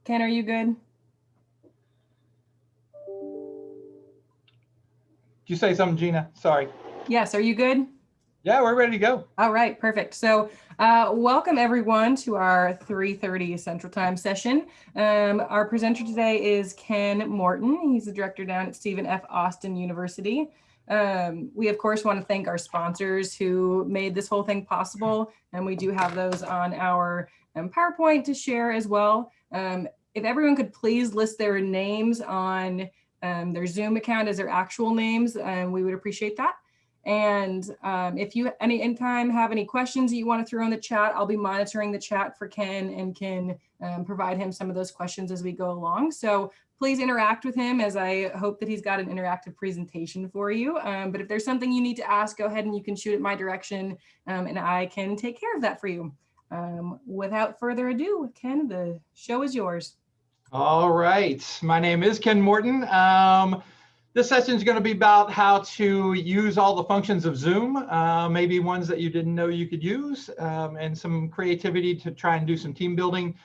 Ken, are you good? Did you say something, Gina? Sorry. Yes, are you good? Yeah, we're ready to go. All right, perfect. So welcome everyone to our 3:30 Central Time session. Our presenter today is Ken Morton. He's the director down at Stephen F. Austin University. We, of course, want to thank our sponsors who made this whole thing possible. And we do have those on our PowerPoint to share as well. If everyone could please list their names on their Zoom account as their actual names, we would appreciate that. And if you anytime have any questions that you want to throw in the chat, I'll be monitoring the chat for Ken and can provide him some of those questions as we go along. So please interact with him, as I hope that he's got an interactive presentation for you. But if there's something you need to ask, go ahead and you can shoot it my direction and I can take care of that for you. Without further ado, Ken, the show is yours. All right. My name is Ken Morton. This session is going to be about how to use all the functions of Zoom, maybe ones that you didn't know you could use, and some creativity to try and do some team building,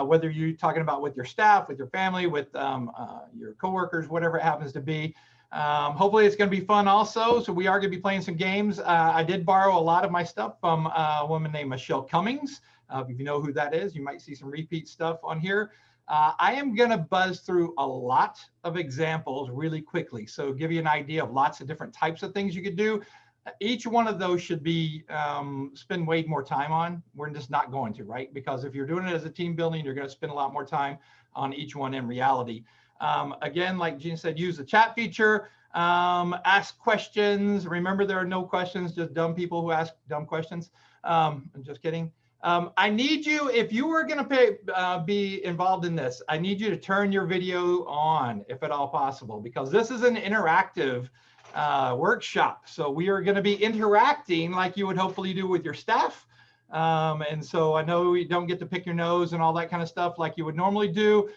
whether you're talking about with your staff, with your family, with your coworkers, whatever it happens to be. Hopefully it's going to be fun also. So we are going to be playing some games. I did borrow a lot of my stuff from a woman named Michelle Cummings. If you know who that is, you might see some repeat stuff on here. I am going to buzz through a lot of examples really quickly. So give you an idea of lots of different types of things you could do. Each one of those should be spend way more time on. We're just not going to, right? Because if you're doing it as a team building, you're going to spend a lot more time on each one in reality. Again, like Gina said, use the chat feature, ask questions. Remember, there are no questions, just dumb people who ask dumb questions. I'm just kidding. I need you, if you are going to be involved in this, I need you to turn your video on, if at all possible, because this is an interactive workshop. So we are going to be interacting like you would hopefully do with your staff. And so I know you don't get to pick your nose and all that kind of stuff like you would normally do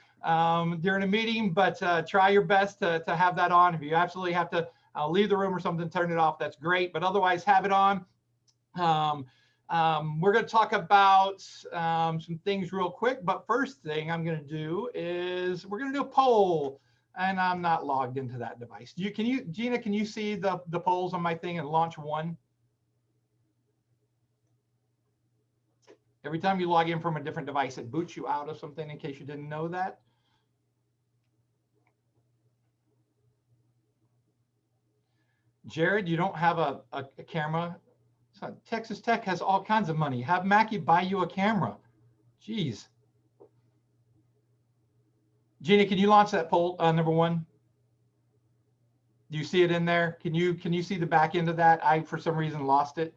during a meeting, but try your best to have that on. If you absolutely have to leave the room or something, turn it off, that's great. But otherwise, have it on. We're going to talk about some things real quick, but first thing I'm going to do is we're going to do a poll, and I'm not logged into that device. Gina, can you see the polls on my thing and launch one? Every time you log in from a different device, it boots you out of something, in case you didn't know that. Jared, you don't have a camera? Texas Tech has all kinds of money. Have Mackie buy you a camera. Jeez. Gina, can you launch that poll, number one? Do you see it in there? Can you see the back end of that? I, for some reason, lost it.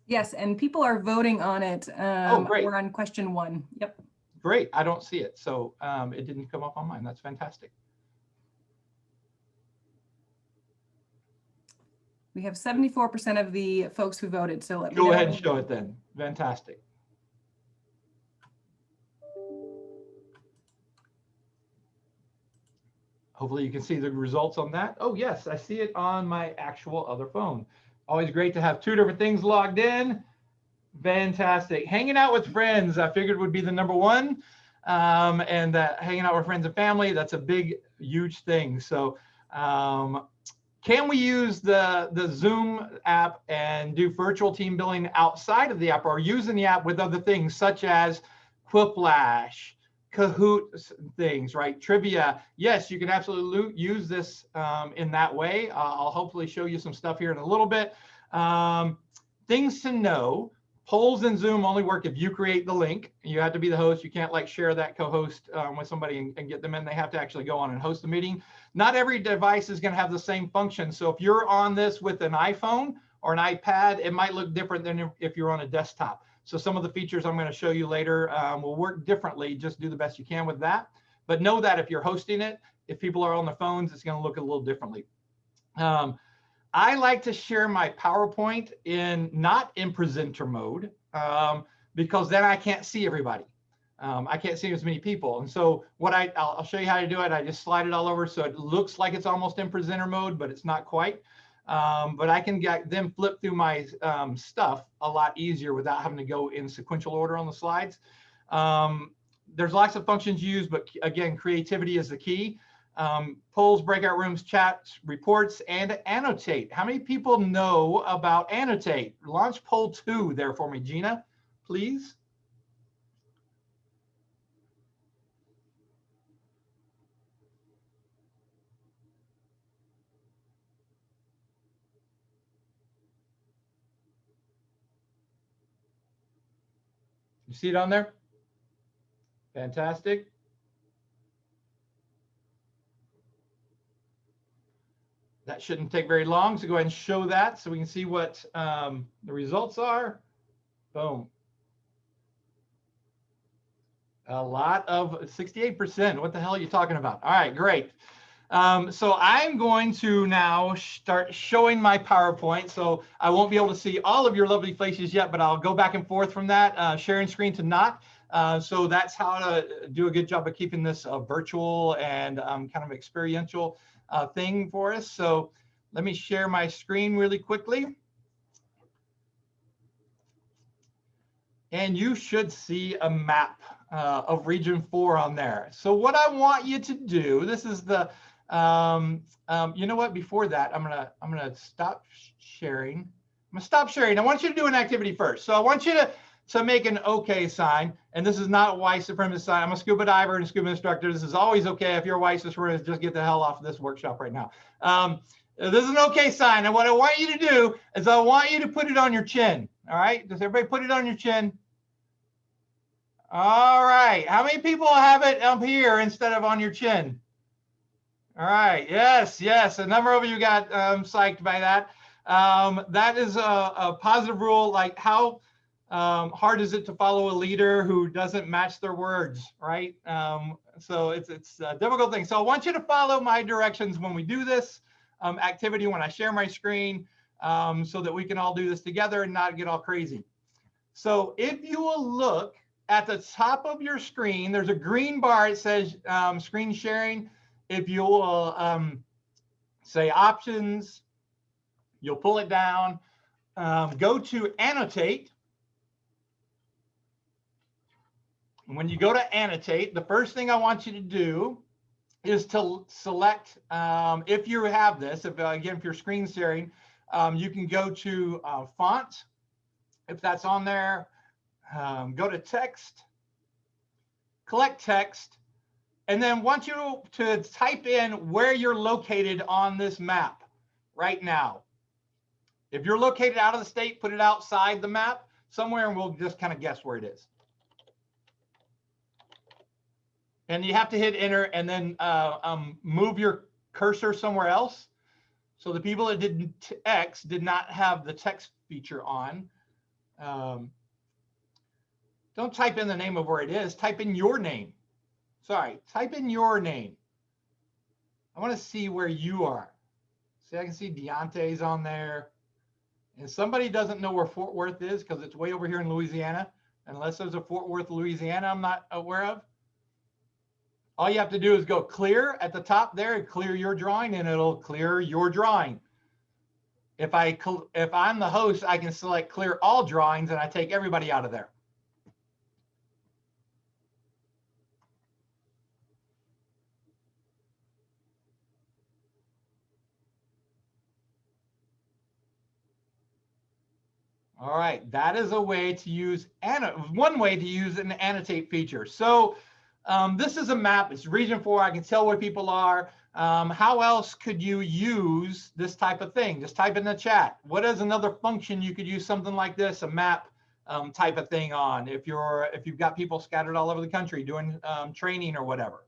Yes, and people are voting on it. Oh, great. We're on question 1. Yep. Great. I don't see it. So it didn't come up on mine. That's fantastic. We have 74% of the folks who voted. So let me go ahead and show it then. Fantastic. Hopefully you can see the results on that. Oh, yes, I see it on my actual other phone. Always great to have two different things logged in. Fantastic. Hanging out with friends, I figured would be the number one. And hanging out with friends and family, that's a big, huge thing. So can we use the Zoom app and do virtual team building outside of the app, or using the app with other things such as Quiplash, Kahoot things, right? Trivia. Yes, you can absolutely use this in that way. I'll hopefully show you some stuff here in a little bit. Things to know. Polls in Zoom only work if you create the link. You have to be the host. You can't like share that co-host with somebody and get them in. They have to actually go on and host the meeting. Not every device is going to have the same function. So if you're on this with an iPhone or an iPad, it might look different than if you're on a desktop. So some of the features I'm going to show you later will work differently. Just do the best you can with that. But know that if you're hosting it, if people are on their phones, it's going to look a little differently. I like to share my PowerPoint not in presenter mode because then I can't see everybody. I can't see as many people. And so what I'll show you how to do it. I just slide it all over so it looks like it's almost in presenter mode, but it's not quite. But I can then flip through my stuff a lot easier without having to go in sequential order on the slides. there's lots of functions used, but again, creativity is the key. Polls, breakout rooms, chats, reports, and annotate. How many people know about annotate? Launch poll 2 there for me, Gina, please. You see it on there? Fantastic. That shouldn't take very long, so go ahead and show that so we can see what the results are. Boom. A lot of 68%. What the hell are you talking about? All right, great. So I'm going to now start showing my PowerPoint. So I won't be able to see all of your lovely faces yet, but I'll go back and forth from that, sharing screen to not. So that's how to do a good job of keeping this virtual and kind of experiential thing for us. So let me share my screen really quickly. And you should see a map of Region 4 on there. So what I want you to do, this is the, you know what, before that, I'm gonna stop sharing. I'm gonna stop sharing. I want you to do an activity first. So I want you to make an okay sign. And this is not a white supremacist sign. I'm a scuba diver and a scuba instructor. This is always okay. If you're a white supremacist, just get the hell off of this workshop right now. This is an okay sign. And what I want you to do is I want you to put it on your chin. All right, does everybody put it on your chin? All right, how many people have it up here instead of on your chin? All right, yes, a number of you got psyched by that. That is a positive rule. Like, how hard is it to follow a leader who doesn't match their words, right? So it's a difficult thing. So I want you to follow my directions when we do this activity, when I share my screen, so that we can all do this together and not get all crazy. So if you will look at the top of your screen, there's a green bar. It says screen sharing. If you will say options, you'll pull it down, go to annotate. And when you go to annotate, the first thing I want you to do is to select, if you have this, again, if you're screen sharing, you can go to font, if that's on there, go to text, collect text, and then want you to type in where you're located on this map right now. If you're located out of the state, put it outside the map somewhere, and we'll just kind of guess where it is. And you have to hit enter and then move your cursor somewhere else. So the people that did X did not have the text feature on. Don't type in the name of where it is. Type in your name. Sorry, type in your name. I want to see where you are. See, I can see Deontay's on there. And somebody doesn't know where Fort Worth is because it's way over here in Louisiana. Unless there's a Fort Worth, Louisiana, I'm not aware of. All you have to do is go clear at the top there and clear your drawing, and it'll clear your drawing. If I'm the host, I can select clear all drawings, and I take everybody out of there. All right, that is a way to use, one way to use an annotate feature. So this is a map, it's region 4, I can tell where people are. How else could you use this type of thing? Just type in the chat. What is another function you could use something like this, a map type of thing on, if you've got people scattered all over the country doing training or whatever.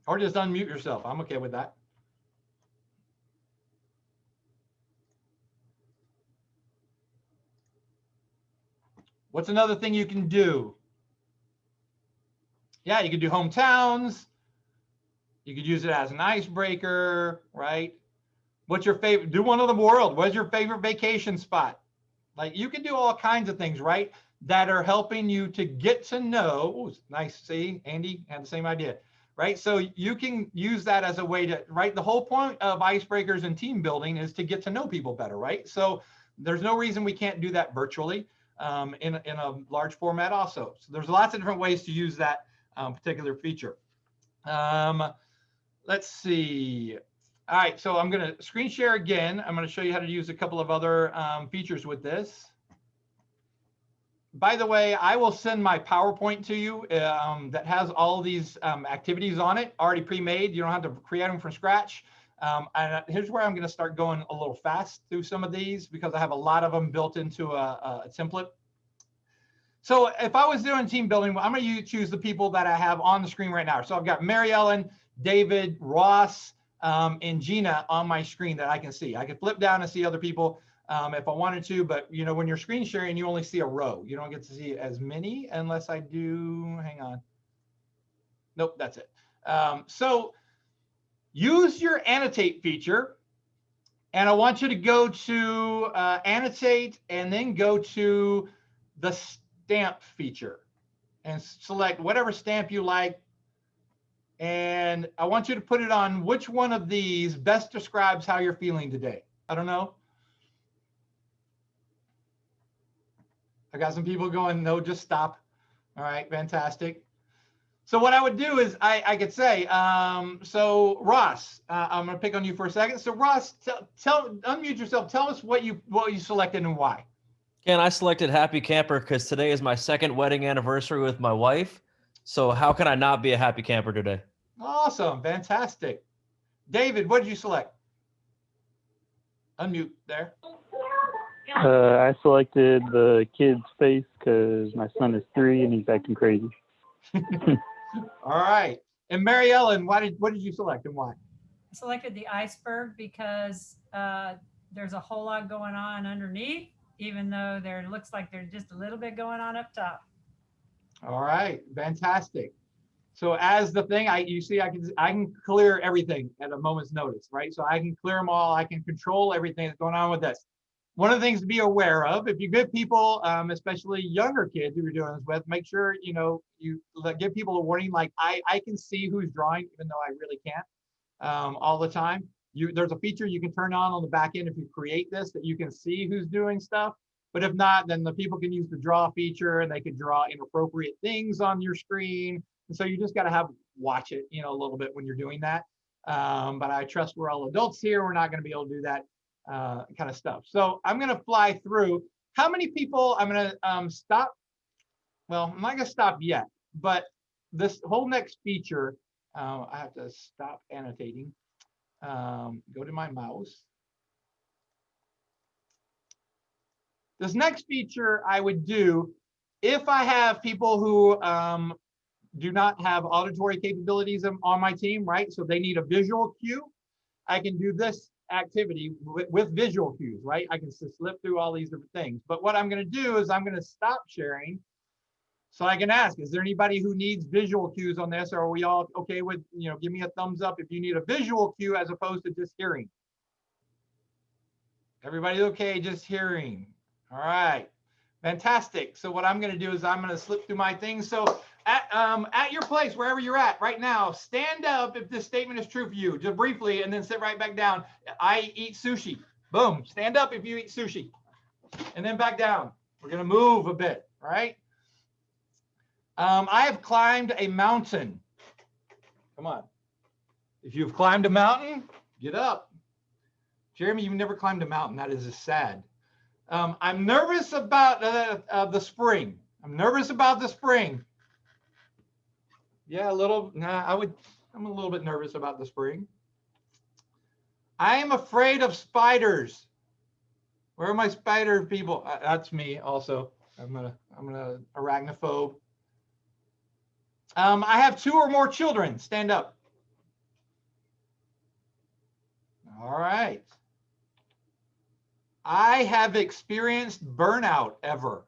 Or just unmute yourself, I'm okay with that. What's another thing you can do? Yeah, you could do hometowns. You could use it as an icebreaker, right? What's your favorite? Do one of the world. What's your favorite vacation spot? Like, you can do all kinds of things, right? That are helping you to get to know. Ooh, nice. See, Andy had the same idea, right? So you can use that as a way to, right? The whole point of icebreakers and team building is to get to know people better, right? So there's no reason we can't do that virtually. in a large format also. So there's lots of different ways to use that particular feature. Let's see. All right, so I'm going to screen share again. I'm going to show you how to use a couple of other features with this. By the way, I will send my PowerPoint to you that has all these activities on it, already pre-made. You don't have to create them from scratch. And here's where I'm going to start going a little fast through some of these because I have a lot of them built into a template. So if I was doing team building, I'm going to choose the people that I have on the screen right now. So I've got Mary Ellen, David, Ross, and Gina on my screen that I can see. I can flip down and see other people if I wanted to, but you know, when you're screen sharing, you only see a row. You don't get to see as many unless I do, hang on. Nope, that's it. So use your annotate feature, and I want you to go to annotate and then go to the stamp feature and select whatever stamp you like. And I want you to put it on which one of these best describes how you're feeling today. I don't know. I got some people going, no, just stop. All right, fantastic. So what I would do is I could say, so Ross, I'm gonna pick on you for a second. So Ross, unmute yourself. Tell us what you selected and why. Ken, I selected Happy Camper because today is my second wedding anniversary with my wife. So how can I not be a happy camper today? Awesome, fantastic. David, what did you select? Unmute there. I selected the kid's face because my son is 3 and he's acting crazy. All right. And Mary Ellen, what did you select and why? I selected the iceberg because there's a whole lot going on underneath, even though there looks like there's just a little bit going on up top. All right, fantastic. So as the thing, you see, I can clear everything at a moment's notice, right? So I can clear them all. I can control everything that's going on with this. One of the things to be aware of, if you give people, especially younger kids who you're doing this with, make sure, you know, you give people a warning, like I can see who's drawing, even though I really can't all the time. There's a feature you can turn on the back end if you create this, that you can see who's doing stuff. But if not, then the people can use the draw feature and they can draw inappropriate things on your screen. And so you just got to watch it, you know, a little bit when you're doing that. But I trust we're all adults here. We're not going to be able to do that kind of stuff. So I'm going to fly through. How many people? I'm going to stop. Well, I'm not going to stop yet, but this whole next feature, I have to stop annotating. Go to my mouse. This next feature I would do if I have people who do not have auditory capabilities on my team, right? So they need a visual cue. I can do this activity with visual cues, right? I can just slip through all these different things. But what I'm going to do is I'm going to stop sharing so I can ask, is there anybody who needs visual cues on this? Or are we all okay with, you know, give me a thumbs up if you need a visual cue as opposed to just hearing. Everybody okay, just hearing? All right, fantastic. So what I'm going to do is I'm going to slip through my things. So at your place, wherever you're at right now, stand up if this statement is true for you, just briefly, and then sit right back down. I eat sushi. Boom. Stand up if you eat sushi. And then back down. We're going to move a bit, right? I have climbed a mountain. Come on. If you've climbed a mountain, get up. Jeremy, you've never climbed a mountain. That is just sad. I'm nervous about the spring. I'm nervous about the spring. Yeah, a little. Nah, I'm a little bit nervous about the spring. I am afraid of spiders. Where are my spider people? That's me also. I'm gonna arachnophobe. I have 2 or more children. Stand up. All right. I have experienced burnout ever.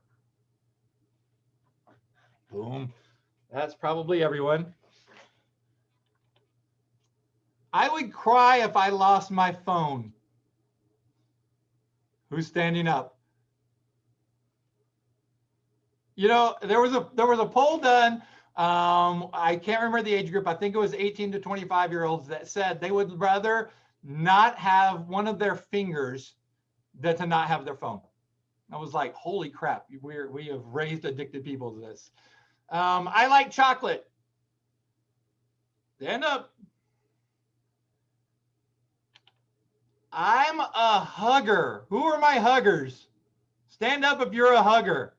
Boom. That's probably everyone. I would cry if I lost my phone. Who's standing up? You know, there was a poll done. I can't remember the age group. I think it was 18 to 25-year-olds that said they would rather not have one of their fingers than to not have their phone. I was like, holy crap, we have raised addicted people to this. I like chocolate. Stand up. I'm a hugger. Who are my huggers? Stand up if you're a hugger.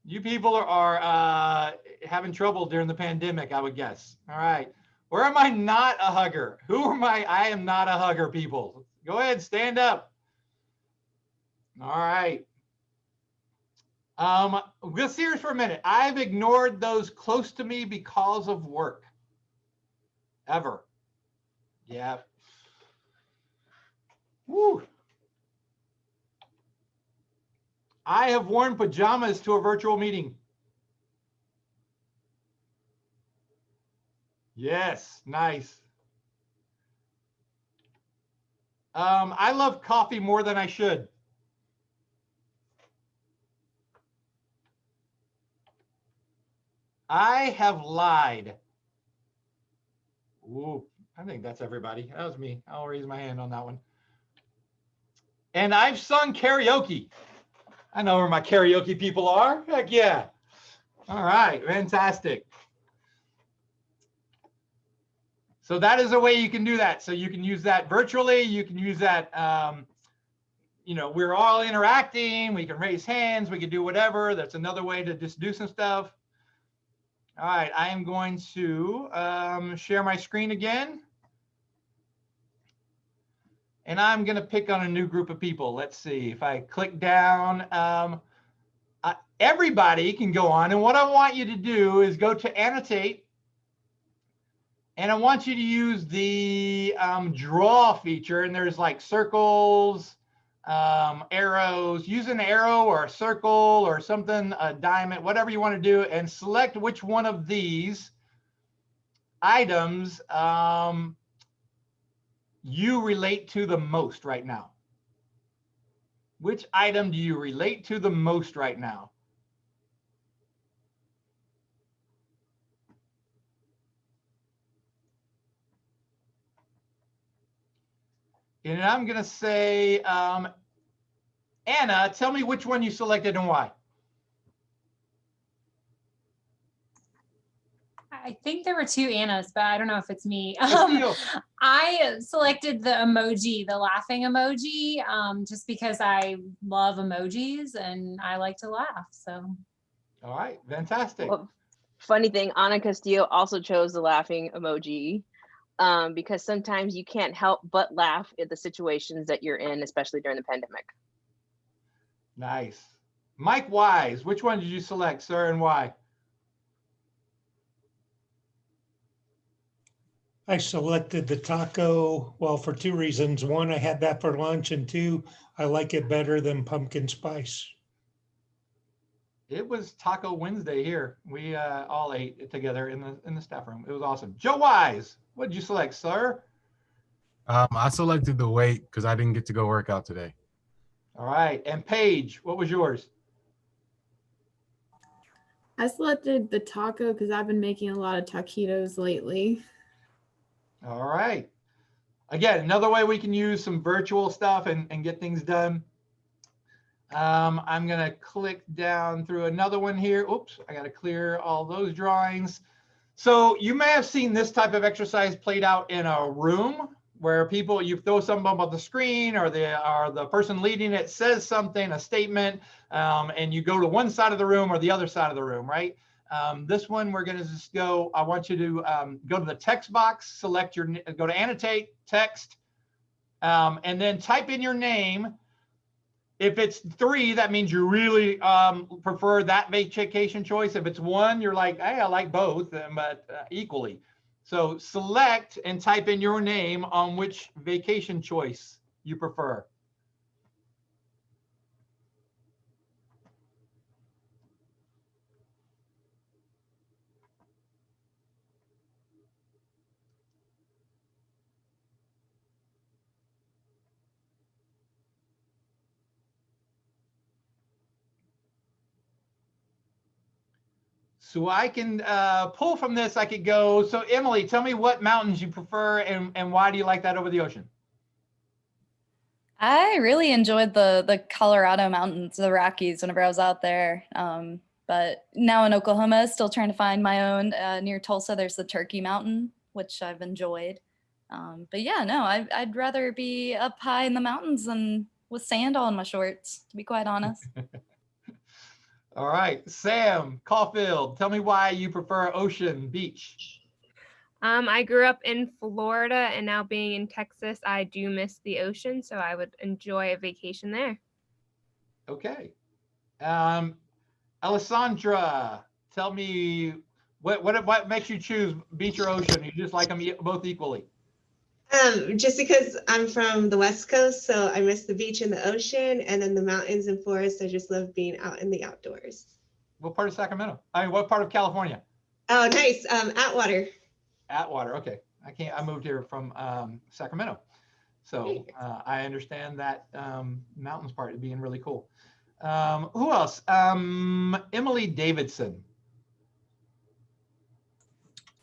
You people are having trouble during the pandemic, I would guess. All right. Or am I not a hugger? Who am I? I am not a hugger, people. Go ahead, stand up. All right. We'll be serious for a minute. I've ignored those close to me because of work. Ever. Yeah. Woo. I have worn pajamas to a virtual meeting. Yes, nice. I love coffee more than I should. I have lied. Ooh, I think that's everybody. That was me. I'll raise my hand on that one. And I've sung karaoke. I know where my karaoke people are. Heck yeah. All right, fantastic. So that is a way you can do that. So you can use that virtually. You can use that, you know, we're all interacting. We can raise hands. We can do whatever. That's another way to just do some stuff. All right, I am going to share my screen again. And I'm going to pick on a new group of people. Let's see if I click down. Everybody can go on. And what I want you to do is go to annotate. And I want you to use the draw feature. And there's like circles, arrows. Use an arrow or a circle or something, a diamond, whatever you want to do. And select which one of these items you relate to the most right now. Which item do you relate to the most right now? And I'm going to say, Anna, tell me which one you selected and why. I think there were two Annas, but I don't know if it's me. Castillo. I selected the emoji, the laughing emoji, just because I love emojis and I like to laugh. So. All right, fantastic. Well, funny thing, Ana Castillo also chose the laughing emoji because sometimes you can't help but laugh at the situations that you're in, especially during the pandemic. Nice. Mike Wise, which one did you select, sir, and why? I selected the taco, well, for two reasons. One, I had that for lunch, and two, I like it better than pumpkin spice. It was Taco Wednesday here. We all ate it together in the staff room. It was awesome. Joe Wise, what did you select, sir? I selected the weight because I didn't get to go work out today. All right. And Paige, what was yours? I selected the taco because I've been making a lot of taquitos lately. All right. Again, another way we can use some virtual stuff and get things done. I'm going to click down through another one here. Oops, I got to clear all those drawings. So you may have seen this type of exercise played out in a room where you throw something up on the screen, or the person leading it says something, a statement, and you go to one side of the room or the other side of the room, right? This one, we're going to just go, I want you to go to the text box, go to annotate, text, and then type in your name. If it's 3, that means you really prefer that vacation choice. If it's 1, you're like, hey, I like both, but equally. So select and type in your name on which vacation choice you prefer. So I can pull from this, I could go, so Emily, tell me what mountains you prefer and why do you like that over the ocean? I really enjoyed the Colorado mountains, the Rockies, whenever I was out there. But now in Oklahoma, still trying to find my own. Near Tulsa, there's the Turkey Mountain, which I've enjoyed. But yeah, no, I'd rather be up high in the mountains than with sand all in my shorts, to be quite honest. All right, Sam Caulfield, tell me why you prefer ocean, beach. I grew up in Florida, and now being in Texas, I do miss the ocean, so I would enjoy a vacation there. Okay. Alessandra, tell me what makes you choose beach or ocean? You just like them both equally? Just because I'm from the West Coast, so I miss the beach and the ocean, and then the mountains and forests. I just love being out in the outdoors. What part of Sacramento? I mean, what part of California? Oh, nice. Atwater. Atwater. Okay. I moved here from Sacramento, so I understand that mountains part being really cool. Who else? Emily Davidson.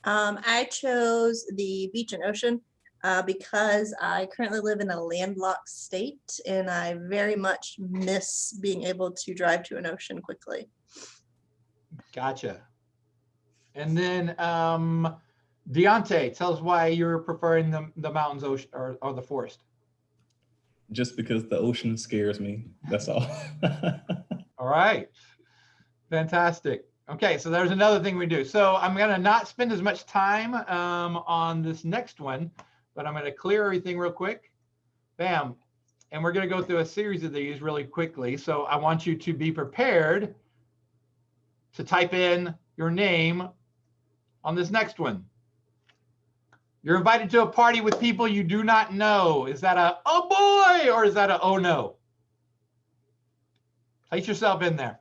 I chose the beach and ocean because I currently live in a landlocked state, and I very much miss being able to drive to an ocean quickly. Gotcha. And then Deontay, tell us why you're preferring the mountains, ocean, or the forest. Just because the ocean scares me. That's all. All right. Fantastic. Okay, so there's another thing we do. So I'm going to not spend as much time on this next one, but I'm going to clear everything real quick. Bam. And we're going to go through a series of these really quickly. So I want you to be prepared to type in your name on this next one. You're invited to a party with people you do not know. Is that a oh boy, or is that a oh no? Place yourself in there.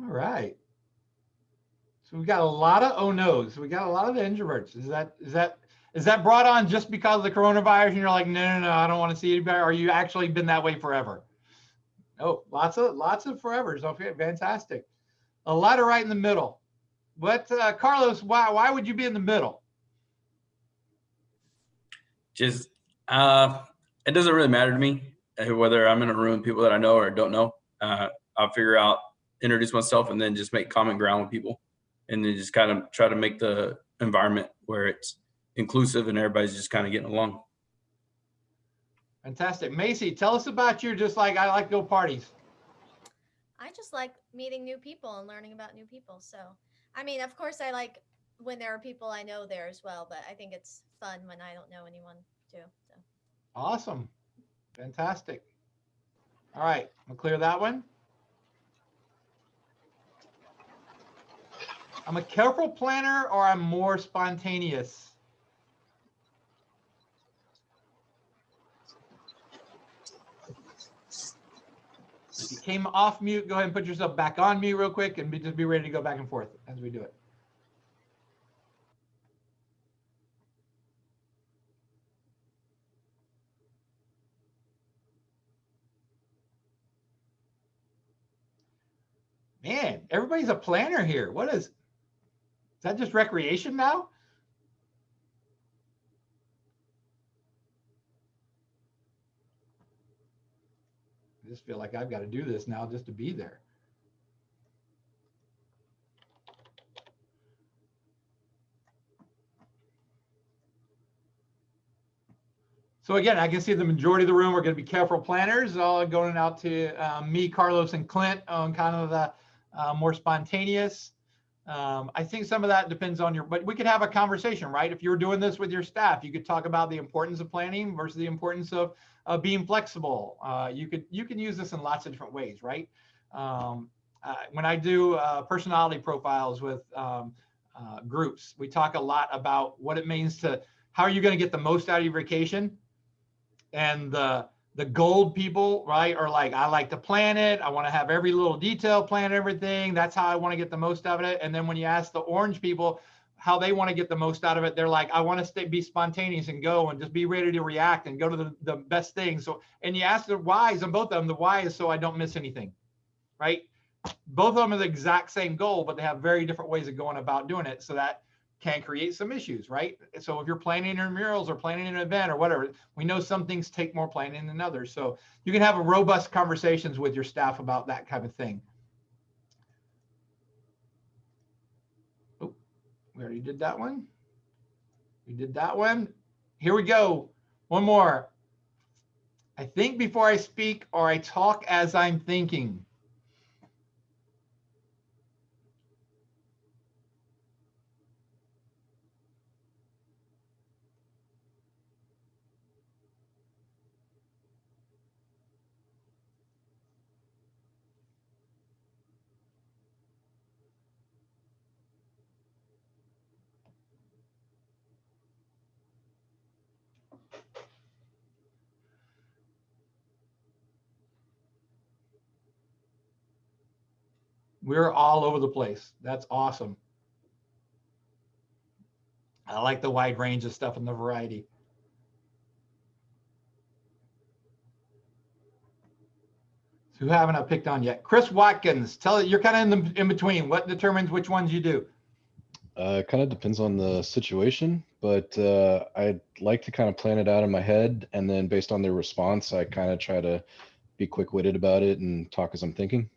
All right. So we've got a lot of oh no's. We got a lot of introverts. Is that brought on just because of the coronavirus and you're like, no, I don't want to see anybody? Or you actually been that way forever? Oh, lots of forevers. Okay, fantastic. A lot of right in the middle. What, Carlos, why would you be in the middle? Just, it doesn't really matter to me whether I'm in a room with people that I know or don't know. I'll figure out, introduce myself, and then just make common ground with people, and then just kind of try to make the environment where it's inclusive and everybody's just kind of getting along. Fantastic. Macy, tell us about you. Just like I like to go parties. I just like meeting new people and learning about new people. So, I mean, of course, I like when there are people I know there as well, but I think it's fun when I don't know anyone too. So. Awesome. Fantastic. All right, we'll clear that one. I'm a careful planner, or I'm more spontaneous? If you came off mute, go ahead and put yourself back on mute real quick and just be ready to go back and forth as we do it. Man, everybody's a planner here. Is that just recreation now? I just feel like I've got to do this now just to be there. So again, I can see the majority of the room are going to be careful planners, all going out to me, Carlos, and Clint on kind of the more spontaneous. I think some of that depends on but we could have a conversation, right? If you're doing this with your staff, you could talk about the importance of planning versus the importance of being flexible. You can use this in lots of different ways, right? When I do personality profiles with groups, we talk a lot about what it means how are you going to get the most out of your vacation? And the gold people, right, are like, I like to plan it. I want to have every little detail, plan everything. That's how I want to get the most out of it. And then when you ask the orange people, how they want to get the most out of it. They're like, I want to be spontaneous and go and just be ready to react and go to the best thing. So, and you ask the whys on both of them. The why is so I don't miss anything, right? Both of them are the exact same goal, but they have very different ways of going about doing it. So that can create some issues, right? So if you're planning your murals or planning an event or whatever, we know some things take more planning than others. So you can have a robust conversations with your staff about that kind of thing. Oh, we already did that one. We did that one. Here we go. One more. I think before I speak, or I talk as I'm thinking. We're all over the place. That's awesome. I like the wide range of stuff and the variety. Who haven't I picked on yet? Chris Watkins, tell it, you're kind of in between. What determines which ones you do? Kind of depends on the situation, but I'd like to kind of plan it out in my head, and then based on their response, I kind of try to be quick-witted about it and talk as I'm thinking.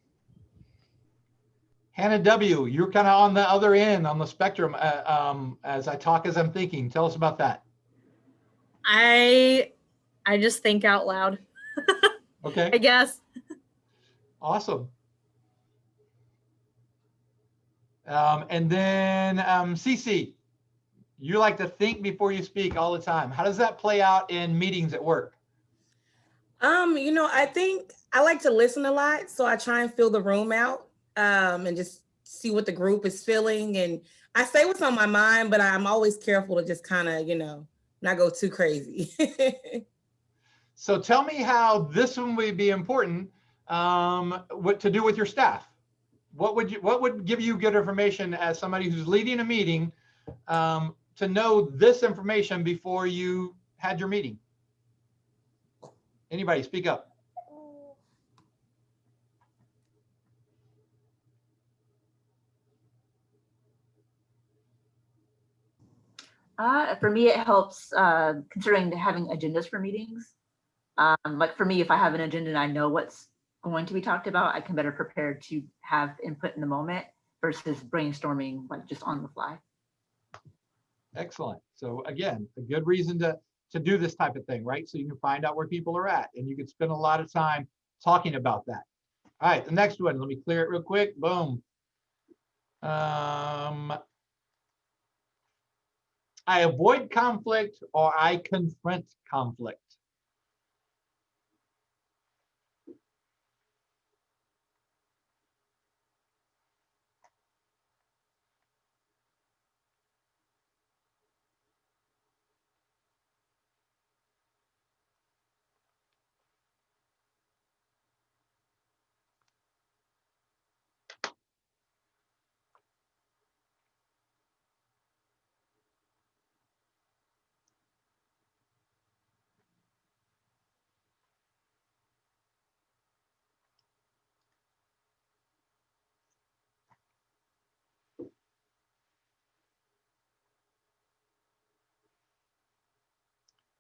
Hannah W., you're kind of on the other end on the spectrum as I talk as I'm thinking. Tell us about that. I just think out loud. Okay. I guess. Awesome. And then Cece, you like to think before you speak all the time. How does that play out in meetings at work? You know, I think I like to listen a lot, so I try and fill the room out and just see what the group is feeling. And I say what's on my mind, but I'm always careful to just kind of, you know, not go too crazy. So tell me how this one would be important, what to do with your staff. What would give you good information as somebody who's leading a meeting to know this information before you had your meeting? Anybody speak up. For me, it helps considering having agendas for meetings. Like for me, if I have an agenda and I know what's going to be talked about, I can better prepare to have input in the moment versus brainstorming like just on the fly. Excellent. So again, a good reason to do this type of thing, right? So you can find out where people are at and you can spend a lot of time talking about that. All right, the next one, let me clear it real quick. Boom. I avoid conflict or I confront conflict.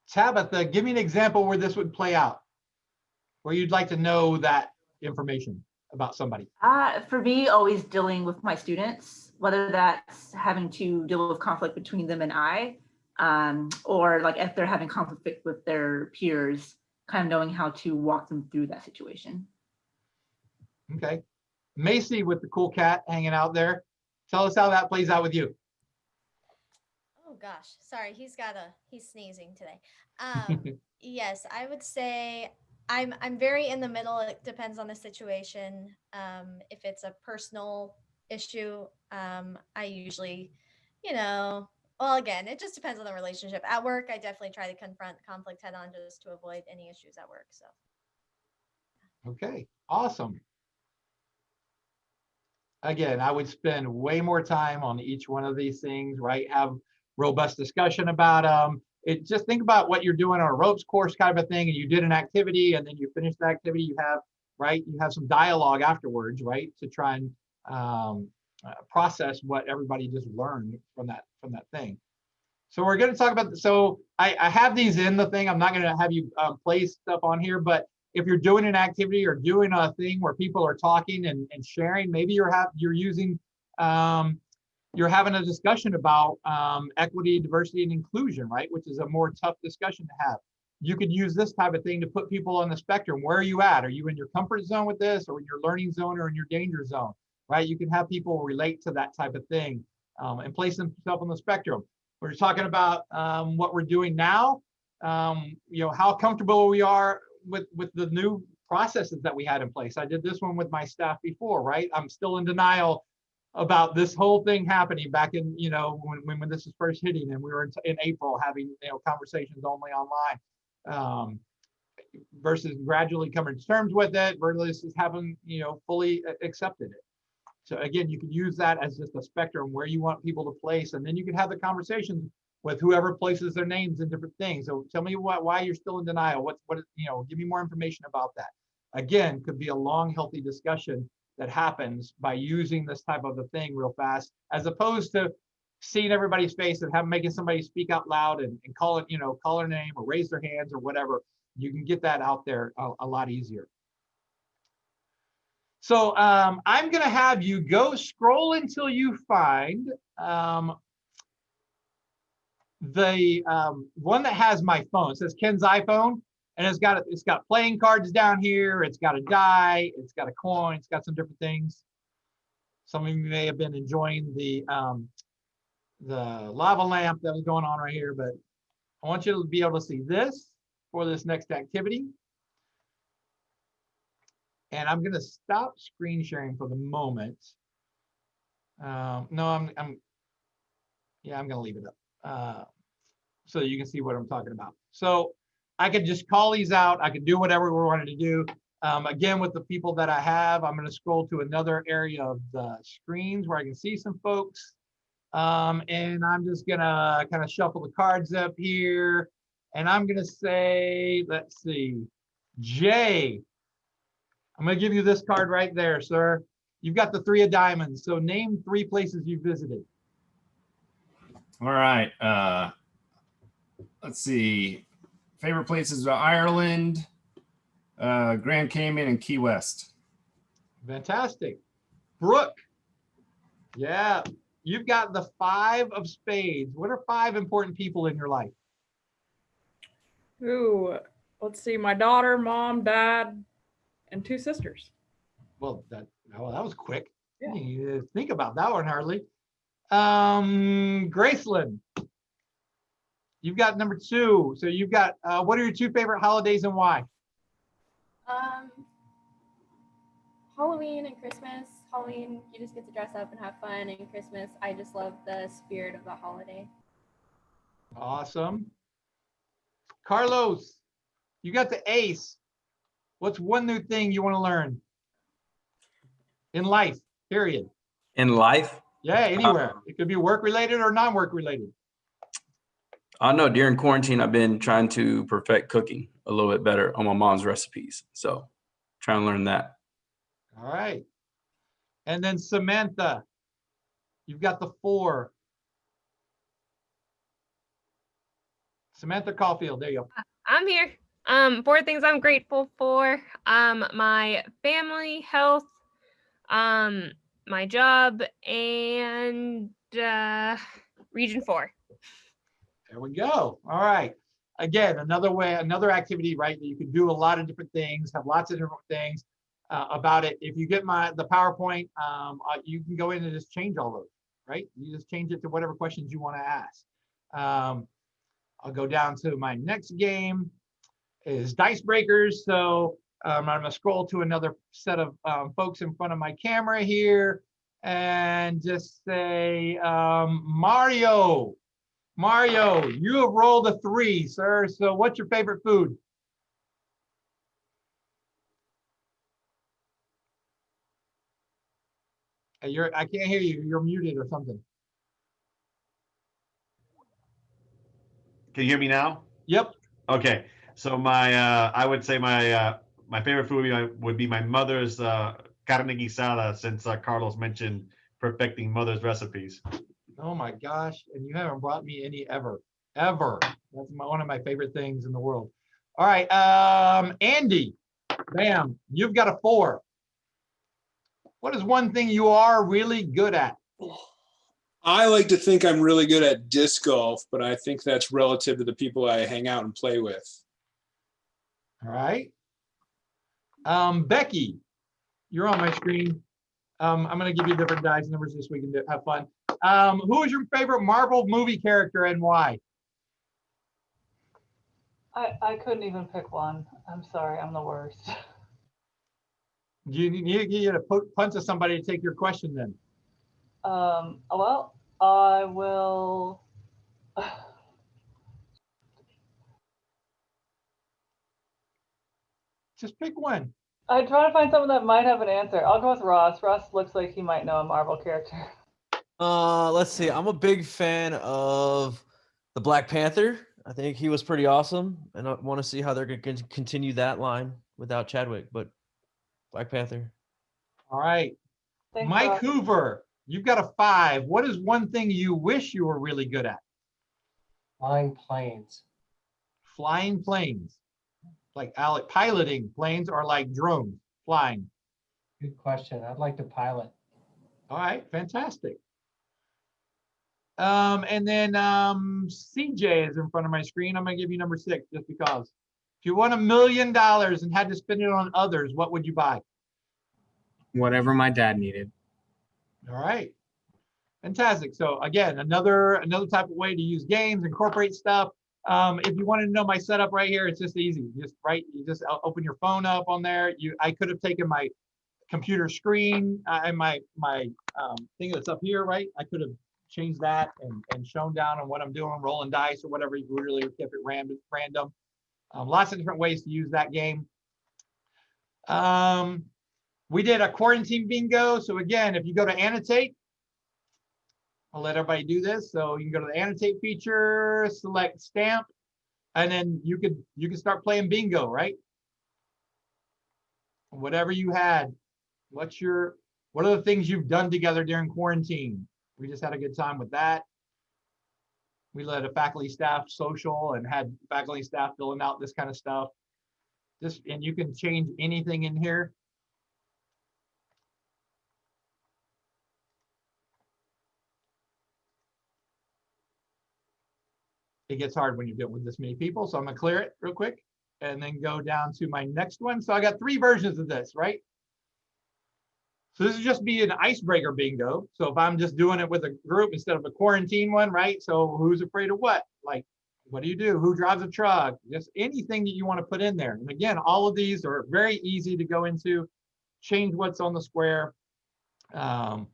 Tabitha, give me an example where this would play out, where you'd like to know that information about somebody. For me, always dealing with my students, whether that's having to deal with conflict between them and I, or like if they're having conflict with their peers, kind of knowing how to walk them through that situation. Okay. Macy with the cool cat hanging out there. Tell us how that plays out with you. Oh gosh, sorry, he's sneezing today. Yes, I would say I'm very in the middle. It depends on the situation. If it's a personal issue, I usually, well, again, it just depends on the relationship. At work, I definitely try to confront conflict head on just to avoid any issues at work. So. Okay, awesome. again, I would spend way more time on each one of these things, right? Have robust discussion about them. Just think about what you're doing on a ropes course kind of a thing, and you did an activity, and then you finish the activity. You have some dialogue afterwards, right, to try and process what everybody just learned from that thing. So we're going to talk about. So I have these in the thing. I'm not going to have you place stuff on here, but if you're doing an activity or doing a thing where people are talking and sharing, maybe you're having a discussion about equity, diversity, and inclusion, right? Which is a more tough discussion to have. You could use this type of thing to put people on the spectrum. Where are you at? Are you in your comfort zone with this, or in your learning zone, or in your danger zone, right? You can have people relate to that type of thing and place themselves on the spectrum. We're talking about what we're doing now, how comfortable we are with the new processes that we had in place. I did this one with my staff before, right? I'm still in denial about this whole thing happening back in, when this is first hitting, and we were in April having, conversations only online, versus gradually coming to terms with it, versus having, fully accepted it. So again, you can use that as just a spectrum where you want people to place, and then you can have the conversations with whoever places their names in different things. So tell me why you're still in denial. Give me more information about that. Again, could be a long, healthy discussion that happens by using this type of a thing real fast, as opposed to seeing everybody's face and making somebody speak out loud and call their name or raise their hands or whatever. You can get that out there a lot easier. So I'm going to have you go scroll until you find the one that has my phone. It says Ken's iPhone, and it's got playing cards down here. It's got a die. It's got a coin. It's got some different things. Some of you may have been enjoying the lava lamp that was going on right here, but I want you to be able to see this for this next activity. And I'm going to stop screen sharing for the moment. No, I'm going to leave it up so you can see what I'm talking about. So I could just call these out. I could do whatever we wanted to do. Again, with the people that I have, I'm going to scroll to another area of the screens where I can see some folks. And I'm just going to kind of shuffle the cards up here. And I'm going to say, let's see, Jay. I'm going to give you this card right there, sir. You've got the 3 of diamonds. So name 3 places you visited. All right. Let's see. Favorite places are Ireland, Grand Cayman, and Key West. Fantastic. Brooke. Yeah. You've got the 5 of spades. What are 5 important people in your life? Ooh, let's see. My daughter, mom, dad, and 2 sisters. Well, that was quick. Yeah. You think about that one hardly. Graceland, you've got number 2. So you've got what are your 2 favorite holidays and why? Halloween and Christmas. Halloween, you just get to dress up and have fun, and Christmas, I just love the spirit of the holiday. Awesome. Carlos, you got the ace. What's one new thing you want to learn in life, period? In life? Yeah, anywhere. It could be work related or non-work related. I know during quarantine, I've been trying to perfect cooking a little bit better on my mom's recipes. So trying to learn that. All right. And then Samantha, you've got the 4. Samantha Caulfield, there you go. I'm here. 4 things I'm grateful for. My family, health, my job, and region 4. There we go. All right. Again, another activity, right? That you can do a lot of different things, have lots of different things about it. If you get the PowerPoint, you can go in and just change all those, right? You just change it to whatever questions you want to ask. I'll go down to my next game is Dice Breakers. So I'm going to scroll to another set of folks in front of my camera here and just say, Mario, you have rolled a 3, sir. So what's your favorite food? I can't hear you. You're muted or something. Can you hear me now? Yep. Okay. So I would say my favorite food would be my mother's carne guisada, since Carlos mentioned perfecting mother's recipes. Oh my gosh. And you haven't brought me any ever. That's one of my favorite things in the world. All right. Andy, bam, you've got a 4. What is one thing you are really good at? I like to think I'm really good at disc golf, but I think that's relative to the people I hang out and play with. All right. Becky, you're on my screen. I'm going to give you different dice numbers this week and have fun. Who is your favorite Marvel movie character and why? I couldn't even pick one. I'm sorry, I'm the worst. You need to punch at somebody to take your question then. Well, I will. Just pick one. I try to find someone that might have an answer. I'll go with Ross. Ross looks like he might know a Marvel character. Let's see. I'm a big fan of the Black Panther. I think he was pretty awesome, and I want to see how they're going to continue that line without Chadwick. But Black Panther. All right. Thanks, Mike Ross. Hoover, you've got a 5. What is one thing you wish you were really good at? Flying planes. Flying planes. Like Alec, piloting planes or like drones flying? Good question. I'd like to pilot. All right, fantastic. And then CJ is in front of my screen. I'm gonna give you number 6 just because. If you won $1 million and had to spend it on others, what would you buy? Whatever my dad needed. All right, fantastic. So again, another type of way to use games, incorporate stuff. If you wanted to know my setup right here, it's just easy. You just open your phone up on there. I could have taken my computer screen and my thing that's up here, right? I could have changed that and shown down on what I'm doing, rolling dice or whatever. You really kept it random. Lots of different ways to use that game. We did a quarantine bingo. So again, if you go to annotate, I'll let everybody do this. So you can go to the annotate feature, select stamp, and then you can start playing bingo, right? Whatever you had. What are the things you've done together during quarantine? We just had a good time with that. We led a faculty staff social and had faculty staff filling out this kind of stuff. And you can change anything in here. It gets hard when you deal with this many people. So I'm gonna clear it real quick and then go down to my next one. So I got 3 versions of this, right? So this is just be an icebreaker bingo. So if I'm just doing it with a group instead of a quarantine one, right? So who's afraid of what? Like, what do you do? Who drives a truck? Just anything that you want to put in there. And again, all of these are very easy to go into, change what's on the square, and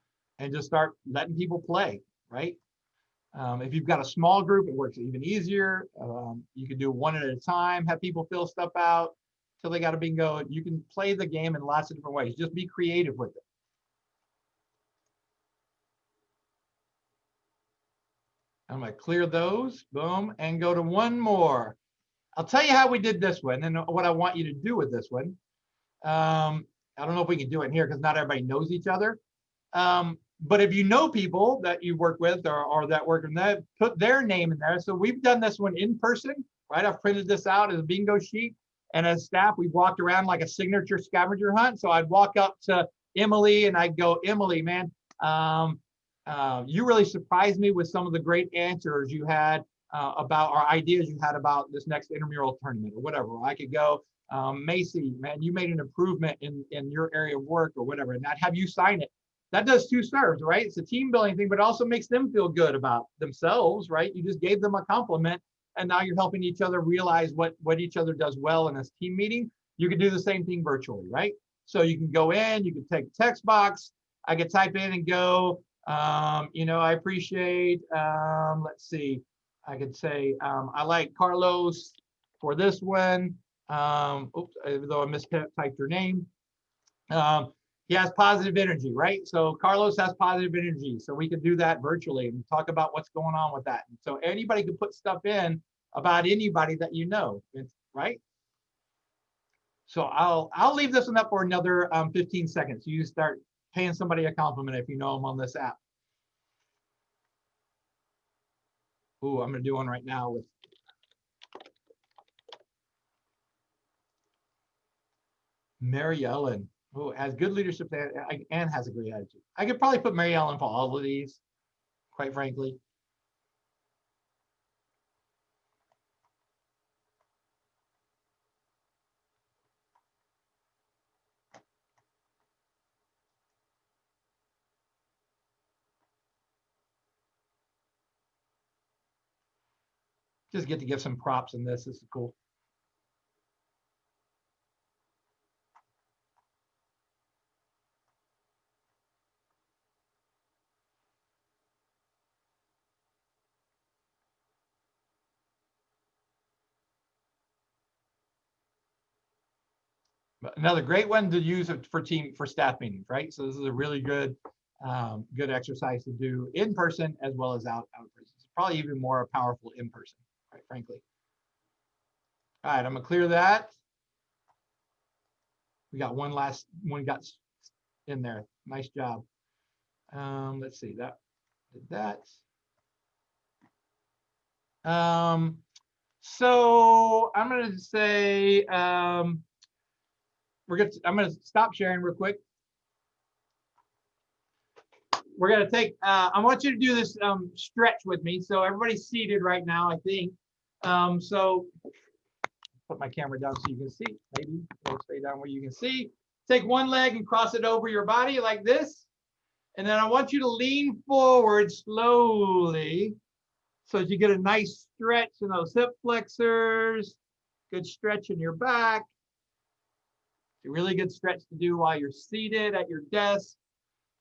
just start letting people play, right? If you've got a small group, it works even easier. You can do one at a time, have people fill stuff out till they got a bingo. You can play the game in lots of different ways. Just be creative with it. I'm gonna clear those, boom, and go to one more. I'll tell you how we did this one and what I want you to do with this one. I don't know if we can do it here because not everybody knows each other. But if you know people that you work with or that work in that, put their name in there. So we've done this one in person, right? I've printed this out as a bingo sheet. And as staff, we walked around like a signature scavenger hunt. So I'd walk up to Emily and I'd go, Emily, man, you really surprised me with some of the great answers you had about our ideas you had about this next intramural tournament or whatever. I could go, Macy, man, you made an improvement in your area of work or whatever, and I'd have you sign it. That does 2 serves, right? It's a team building thing, but it also makes them feel good about themselves, right? You just gave them a compliment and now you're helping each other realize what each other does well in this team meeting. You can do the same thing virtually, right? So you can go in, you can take a text box, I could type in and go, I appreciate, let's see, I could say, I like Carlos for this one. Oops, even though I mistyped your name. he has positive energy, right? So Carlos has positive energy. So we can do that virtually and talk about what's going on with that. And so anybody can put stuff in about anybody that you know, right? So I'll leave this one up for another 15 seconds. You start paying somebody a compliment if you know them on this app. Ooh, I'm gonna do one right now with Mary Ellen. Oh, has good leadership and has a great attitude. I could probably put Mary Ellen for all of these, quite frankly. Just get to give some props in this. This is cool. But another great one to use for staff meetings, right? So this is a really good good exercise to do in person as well as out person. It's probably even more powerful in person, quite frankly. All right, I'm gonna clear that. We got one last one got in there. Nice job. Let's see, that did that. So I'm gonna say I'm gonna stop sharing real quick. We're gonna take. I want you to do this stretch with me. So everybody's seated right now, I think. So put my camera down so you can see. Maybe it'll stay down where you can see. Take one leg and cross it over your body like this. And then I want you to lean forward slowly so that you get a nice stretch in those hip flexors, good stretch in your back. It's a really good stretch to do while you're seated at your desk.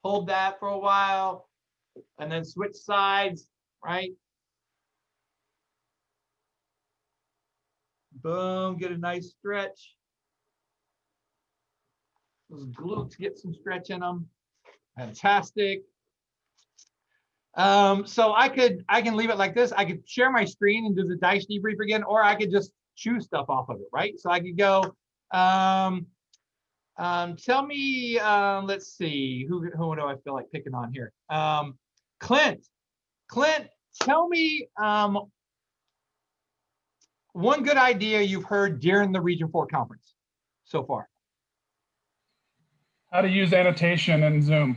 Hold that for a while and then switch sides, right? Boom, get a nice stretch. Those glutes, get some stretch in them. Fantastic. So I can leave it like this. I could share my screen and do the dice debrief again, or I could just choose stuff off of it, right? So I could go, tell me, let's see, who do I feel like picking on here? Clint, tell me one good idea you've heard during the Region 4 conference so far. How to use annotation in Zoom.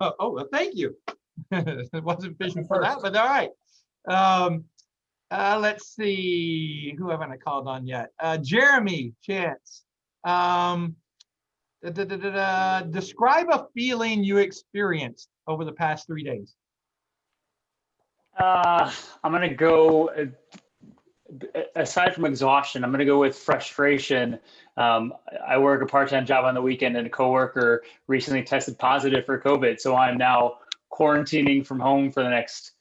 Oh, well, thank you. It wasn't fishing for that, but all right. Let's see, who haven't I called on yet? Jeremy Chance. Describe a feeling you experienced over the past 3 days. I'm gonna go, aside from exhaustion, I'm gonna go with frustration. I work a part-time job on the weekend, and a coworker recently tested positive for COVID, so I'm now quarantining from home for the next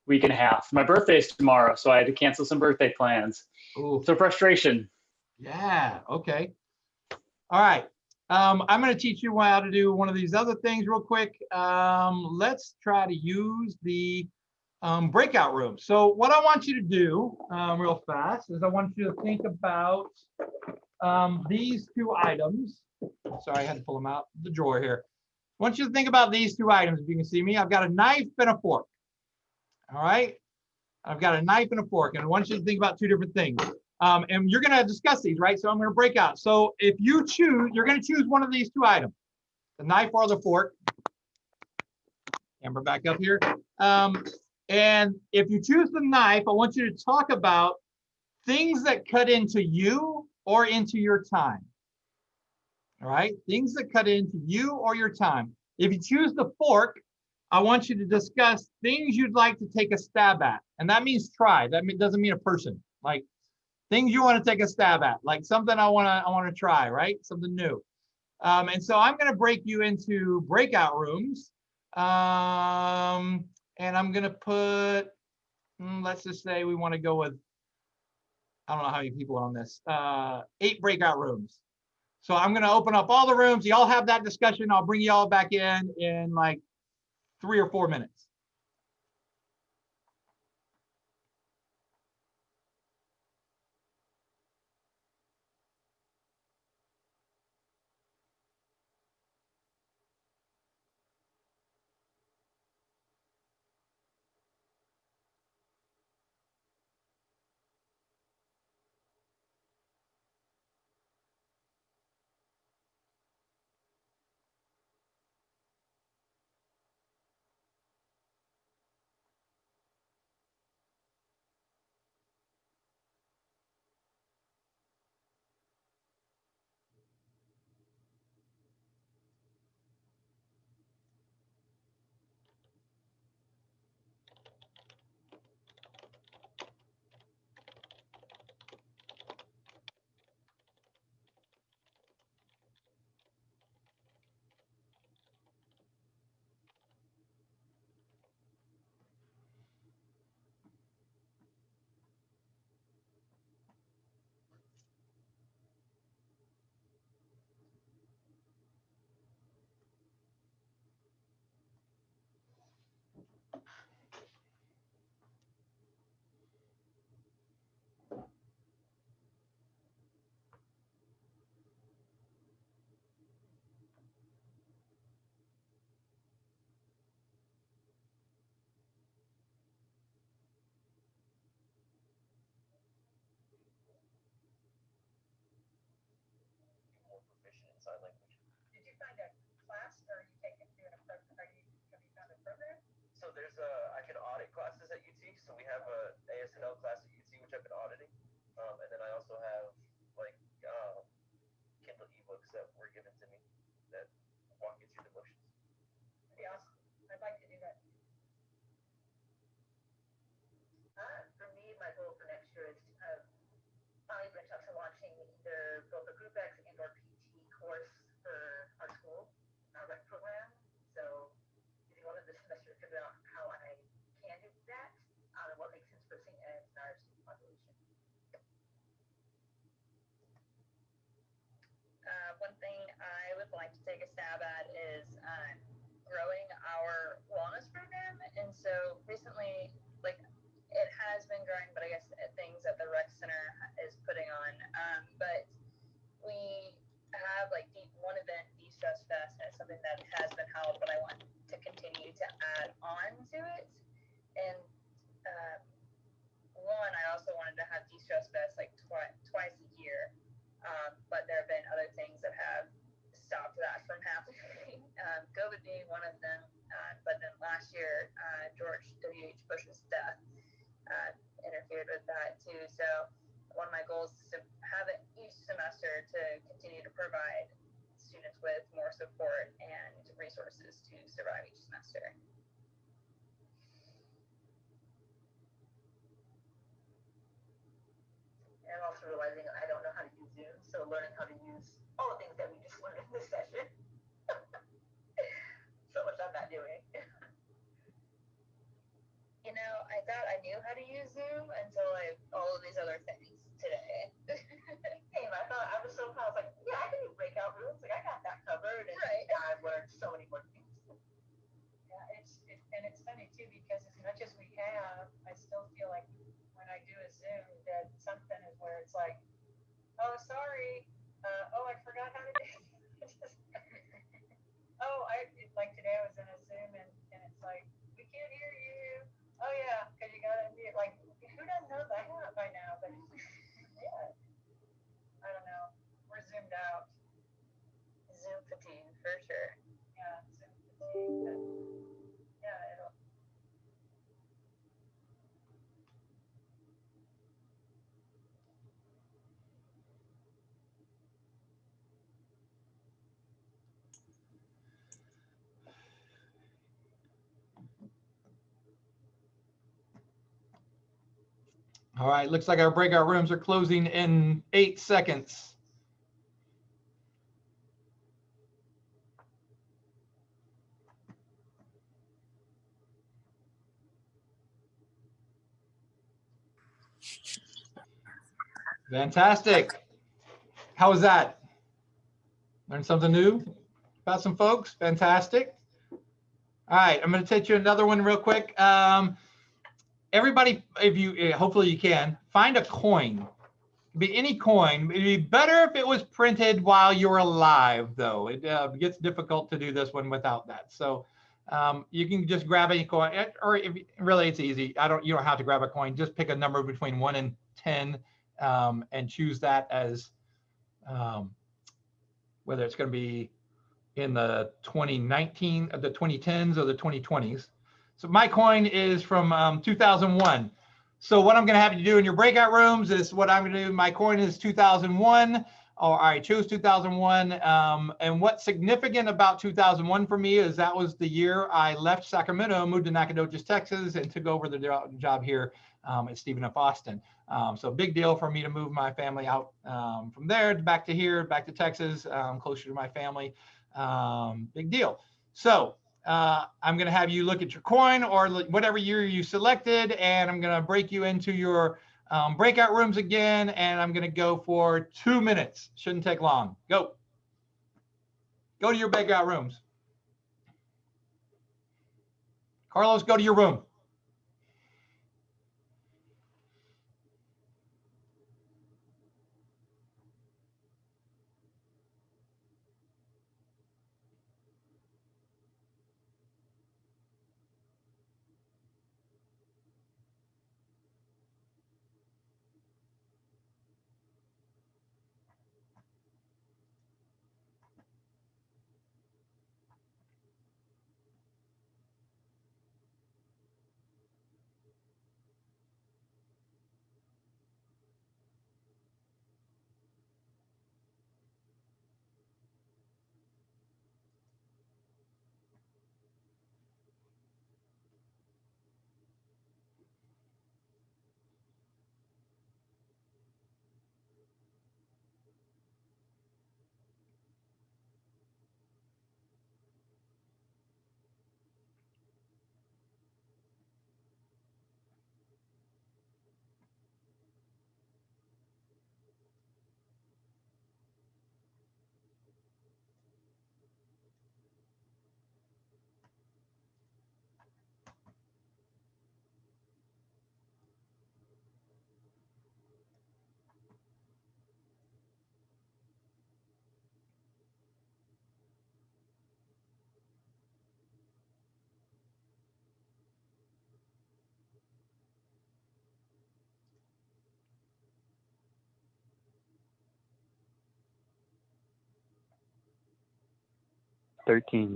week and a half. My birthday is tomorrow, so I had to cancel some birthday plans. Ooh. So frustration. Yeah, okay. All right. I'm going to teach you how to do one of these other things real quick. Let's try to use the breakout room. So what I want you to do real fast is I want you to think about these two items. Sorry, I had to pull them out of the drawer here. I want you to think about these two items. If you can see me, I've got a knife and a fork. All right. I've got a knife and a fork, and I want you to think about two different things. And you're going to discuss these, right? So I'm going to break out. So if you choose, you're going to choose one of these two items, the knife or the fork. Camera back up here. And if you choose the knife, I want you to talk about things that cut into you or into your time. All right, things that cut into you or your time. If you choose the fork, I want you to discuss things you'd like to take a stab at. And that means try. That doesn't mean a person. Like things you want to take a stab at, like something I want to try, right? Something new. And so I'm going to break you into breakout rooms. And I'm going to put, let's just say we want to go with, I don't know how many people are on this, 8 breakout rooms. So I'm going to open up all the rooms. Y'all have that discussion. I'll bring y'all back in like 3 or 4 minutes. So there's I can audit classes at UT. So we have a ASNL class at UT, which I've been auditing. And then I also have like Kindle ebooks that were given to me that walk you through the motions. Pretty awesome. I'd like to do that. For me, my goal for next year is to kind of finally branch out to launching either both a group X and or PT course for our school, our rec program. So using one of the semester to figure out how I can do that and what makes sense for St. Ed's and our student population. One thing I would like to take a stab at is growing our wellness program. And so recently, like, it has been growing, but I guess things that the rec center is putting on. But we have like one event, De-Stress Fest, and it's something that has been held, but I want to continue to add on to it. And one, I also wanted to have De-Stress Fest like twice a year. But there have been other things that have stopped that from happening. COVID being one of them. But then last year, George W.H. Bush's death interfered with that too. So one of my goals is to have it each semester to continue to provide students with more support and resources to survive each semester. And I'm also realizing I don't know how to use Zoom, so learning how to use all the things that we just learned in this session. So much I'm not doing. You know, I thought I knew how to use Zoom until all of these other things today. Same, I thought I was so proud. I was like, yeah, I can do breakout rooms. Like, I got that covered. And, right. And I've learned so many more things. Yeah, it's funny too, because as much as we have, I still feel like when I do a Zoom that something is where it's like, oh, sorry. Oh, I forgot how to do it. Like today I was in a Zoom and it's like, we can't hear you. Oh yeah, because you gotta be like, who doesn't know that by now? But yeah, I don't know. We're zoomed out. Zoom fatigue for sure. Yeah, Zoom fatigue. But yeah, it'll. All right, looks like our breakout rooms are closing in 8 seconds. Fantastic. How was that? Learn something new about some folks. Fantastic. All right, I'm going to take you another one real quick. Everybody, if you hopefully you can find a coin. Be any coin. It'd be better if it was printed while you're alive, though. It gets difficult to do this one without that. So you can just grab any coin, or if really it's easy. You don't have to grab a coin. Just pick a number between 1 and 10, and choose that as whether it's going to be in the 2019, the 2010s, or the 2020s. So my coin is from 2001. So what I'm going to have you do in your breakout rooms is what I'm going to do. My coin is 2001, or I chose 2001. And what's significant about 2001 for me is that was the year I left Sacramento, moved to Nacogdoches, Texas, and took over the job here at Stephen F. Austin. So big deal for me to move my family out from there back to here, back to Texas, closer to my family. Big deal. So I'm going to have you look at your coin or whatever year you selected, and I'm going to break you into your breakout rooms again, and I'm going to go for 2 minutes. Shouldn't take long. Go. Go to your breakout rooms. Carlos, go to your room.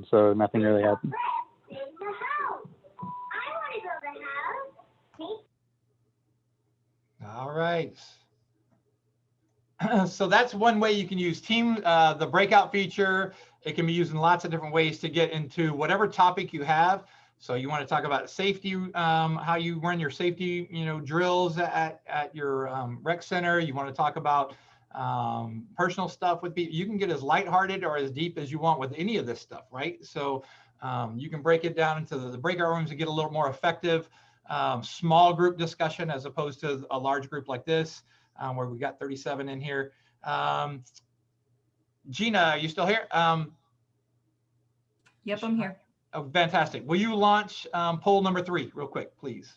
So nothing really happened. All right. So that's one way you can use the breakout feature. It can be used in lots of different ways to get into whatever topic you have. So you want to talk about safety, how you run your safety, drills at your rec center. You want to talk about personal stuff with people. You can get as lighthearted or as deep as you want with any of this stuff, right? So you can break it down into the breakout rooms and get a little more effective small group discussion as opposed to a large group like this, where we got 37 in here. Gina, are you still here? Yep, I'm here. Oh, fantastic. Will you launch poll number 3 real quick, please?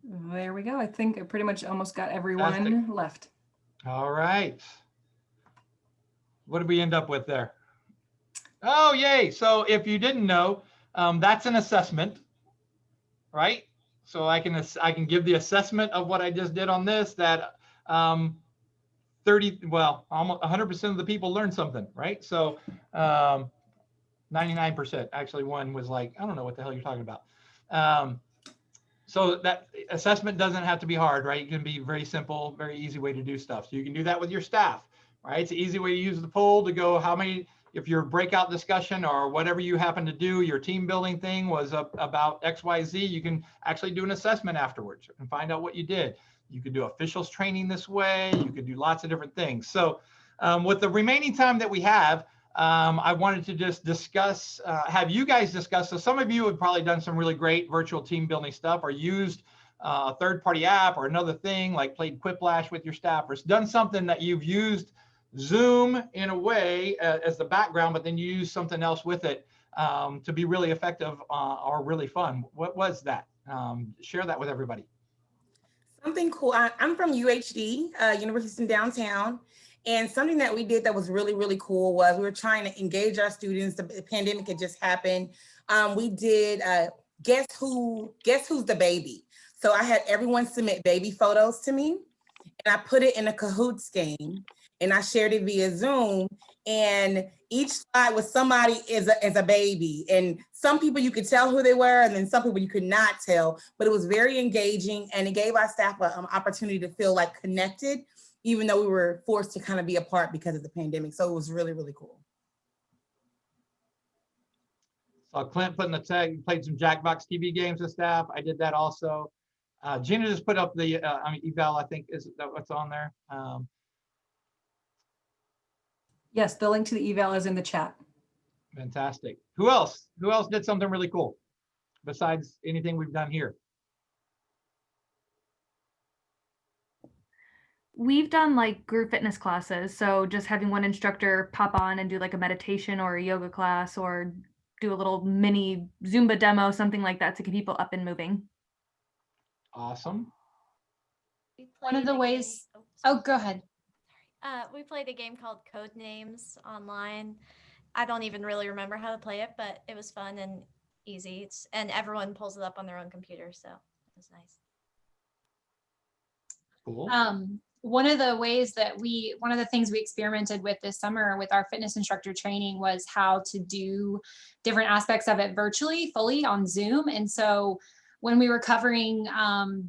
There we go. I think I pretty much almost got everyone left. All right. What did we end up with there? Oh, yay. So if you didn't know, that's an assessment, right? So I can give the assessment of what I just did on this, that almost 100% of the people learned something, right? So 99%, actually one was like, I don't know what the hell you're talking about. So that assessment doesn't have to be hard, right? It can be very simple, very easy way to do stuff. So you can do that with your staff, right? It's an easy way to use the poll to go how many, if your breakout discussion or whatever you happen to do, your team building thing was about XYZ, you can actually do an assessment afterwards and find out what you did. You could do officials training this way. You could do lots of different things. So with the remaining time that we have, I wanted to just discuss, have you guys discuss. So some of you have probably done some really great virtual team building stuff or used a third-party app or another thing, like played Quiplash with your staff, or done something that you've used Zoom in a way as the background, but then you use something else with it to be really effective or really fun. What was that? Share that with everybody. Something cool. I'm from UHD, University in Downtown. And something that we did that was really, really cool was we were trying to engage our students. The pandemic had just happened. We did guess who's the baby. So I had everyone submit baby photos to me, and I put it in a Kahoots game, and I shared it via Zoom. And each slide was somebody as a baby. And some people you could tell who they were, and then some people you could not tell. But it was very engaging, and it gave our staff an opportunity to feel like connected, even though we were forced to kind of be apart because of the pandemic. So it was really, really cool. So Clint put in the tag, played some Jackbox TV games with staff. I did that also. Gina just put up the eval, I think, is that what's on there? Yes, the link to the eval is in the chat. Fantastic. Who else? Who else did something really cool besides anything we've done here? We've done like group fitness classes. So just having one instructor pop on and do like a meditation or a yoga class or do a little mini Zumba demo, something like that to get people up and moving. Awesome. One of the ways, oh, go ahead. We played a game called Code Names online. I don't even really remember how to play it, but it was fun and easy. And everyone pulls it up on their own computer, so it was nice. Cool. One of the things we experimented with this summer with our fitness instructor training was how to do different aspects of it virtually, fully on Zoom. And so when we were covering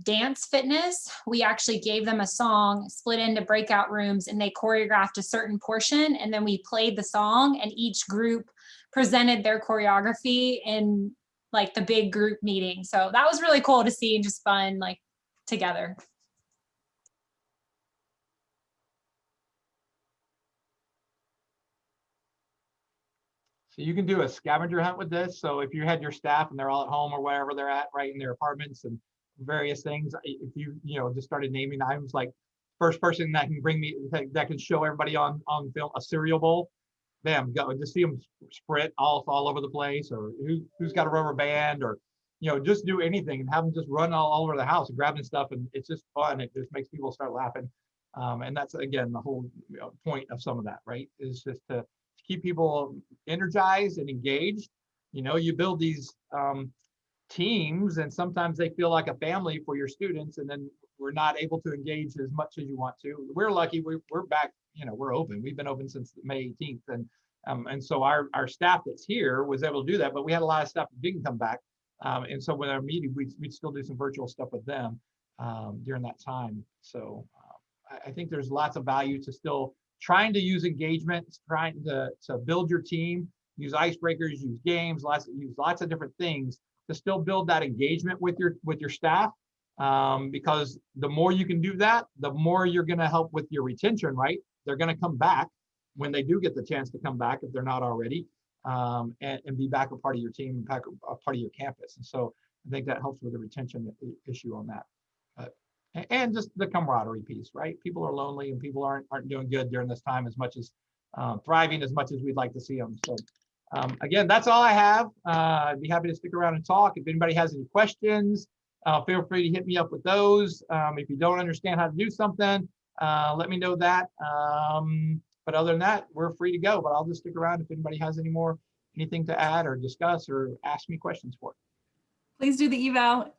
dance fitness, we actually gave them a song, split into breakout rooms, and they choreographed a certain portion. And then we played the song, and each group presented their choreography in like the big group meeting. So that was really cool to see and just fun, like together. So you can do a scavenger hunt with this. So if you had your staff and they're all at home or wherever they're at, right, in their apartments and various things, if you just started naming items, like first person that can bring me, that can show everybody on film a cereal bowl, bam, go just see them sprint all over the place, or who's got a rubber band, or just do anything and have them just run all over the house and grabbing stuff, and it's just fun. It just makes people start laughing, and that's again the whole point of some of that, right? Is just to keep people energized and engaged. You build these teams, and sometimes they feel like a family for your students, and then we're not able to engage as much as you want to. We're lucky, we're back, we're open. We've been open since May 18th, and so our staff that's here was able to do that, but we had a lot of staff that didn't come back, and so with our meeting, we'd still do some virtual stuff with them during that time. So I think there's lots of value to still trying to use engagement, trying to build your team, use icebreakers, use games, use lots of different things to still build that engagement with your staff. Because the more you can do that, the more you're going to help with your retention, right? They're going to come back when they do get the chance to come back, if they're not already, and be back a part of your team, back a part of your campus. And so I think that helps with the retention issue on that. And just the camaraderie piece, right? People are lonely, and people aren't doing good during this time as much as thriving as much as we'd like to see them. So again, that's all I have. I'd be happy to stick around and talk. If anybody has any questions, feel free to hit me up with those. If you don't understand how to do something, let me know that. But other than that, we're free to go. But I'll just stick around if anybody has anything to add or discuss or ask me questions for. Please do the eval.